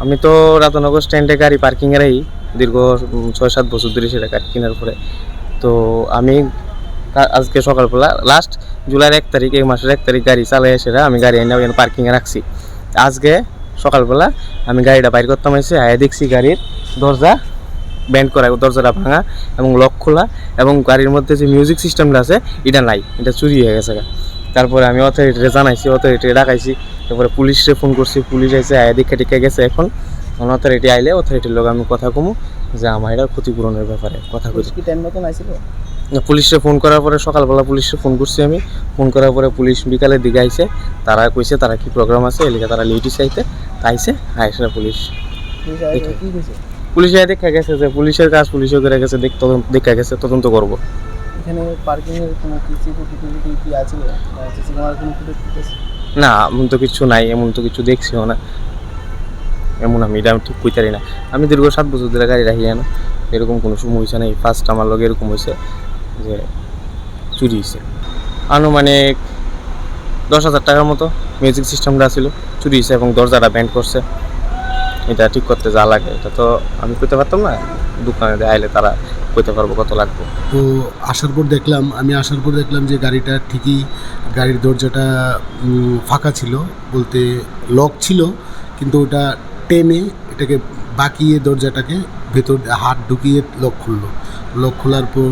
আমি তো রাধানগর স্ট্যান্ডে গাড়ি পার্কিংয়ে রাখি দীর্ঘ 6-7 বছর ধরে সেটা গাড়ি কেনার পরে। তো আমি আজকে সকালবেলা লাস্ট জুলাইয়ের 1 তারিখ, এই মাসের 1 তারিখ গাড়ি চালাই সেটা আমি গাড়ি এনে ওখানে পার্কিংয়ে রাখছি। আজকে সকালবেলা আমি গাড়িটা বাইর করতাম এসে আয়া দেখছি গাড়ির দরজা ব্যান্ড করা, দরজাটা ভাঙা এবং লক খোলা, এবং গাড়ির মধ্যে যে মিউজিক সিস্টেমটা আছে এটা নাই, এটা চুরি হয়ে গেছে। তারপরে আমি অথরিটিরে জানাইছি, অথরিটিরে ডাকাইছি, তারপরে পুলিশে ফোন করছি, পুলিশ আইসে আয়া দেখে টিকে গেছে। এখন অথরিটি আইলে অথরিটির লোক আমি কথা কমু যে আমার এটা ক্ষতিপূরণের ব্যাপারে কথা কইছি। কি টাইম মতন আইছিল? পুলিশে ফোন করার পরে সকালবেলা পুলিশে ফোন করছি আমি, ফোন করার পরে পুলিশ বিকালের দিকে আইসে, তারা কইছে তারা কি প্রোগ্রাম আছে এলিকে তারা লেডি চাইতে আইসে আইসে পুলিশ কি কইছে? পুলিশে দেখা গেছে যে পুলিশের কাজ পুলিশে করে গেছে, দেখা গেছে তদন্ত করবো। এখানে পার্কিং এর কোনো সিসিটিভি কি আছে? সিসি ক্যামেরা কোনো ফুটেজ আছে? না, এমন তো কিছু নাই, এমন তো কিছু দেখছিও না, এমন আমি এটা ঠিক কইতারি না। আমি দীর্ঘ 7 বছর ধরে গাড়ি রাখি না, এরকম কোনো সময় হয়েছে না। এই ফার্স্ট আমার লগে এরকম হয়েছে যে চুরি হয়েছে। আনুমানিক 10,000 টাকার মতো মিউজিক সিস্টেমটা ছিল, চুরি হয়েছে এবং দরজাটা ব্যান্ড করছে। এটা ঠিক করতে যা লাগে এটা তো আমি কইতে পারতাম না, দোকানে আইলে তারা কইতে পারবো কত লাগবে। তো আমি আসার পর দেখলাম যে গাড়িটা ঠিকই, গাড়ির দরজাটা ফাঁকা ছিল, বলতে লক ছিল, কিন্তু ওটা টেনে এটাকে বাঁকিয়ে দরজাটাকে ভেতর হাত ঢুকিয়ে লক খোলার পর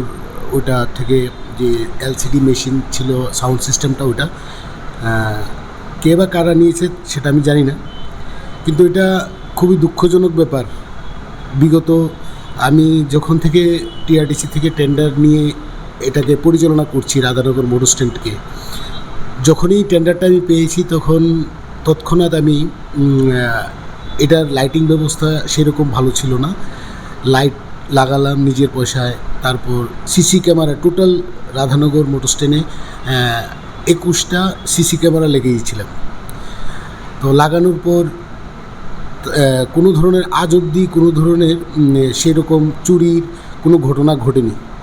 ওটা থেকে যে এলসিডি মেশিন ছিল, সাউন্ড সিস্টেমটা, ওটা কে বা কারা নিয়েছে সেটা আমি জানি না, কিন্তু এটা খুবই দুঃখজনক ব্যাপার। বিগত আমি যখন থেকে টিআরটিসি থেকে টেন্ডার নিয়ে এটাকে পরিচালনা করছি রাধানগর মোটর স্ট্যান্ডকে, যখনই টেন্ডারটা আমি পেয়েছি তখন তৎক্ষণাৎ আমি এটার লাইটিং ব্যবস্থা সেরকম ভালো ছিল না, লাইট লাগালাম নিজের পয়সায়। তারপর CC camera total Radhanagar motor স্ট্যান্ডে 21টা সিসি ক্যামেরা লেগেছিলাম। তো লাগানোর পর কোনো ধরনের আজ অবধি কোনো ধরনের সেরকম চুরির কোনো ঘটনা ঘটেনি।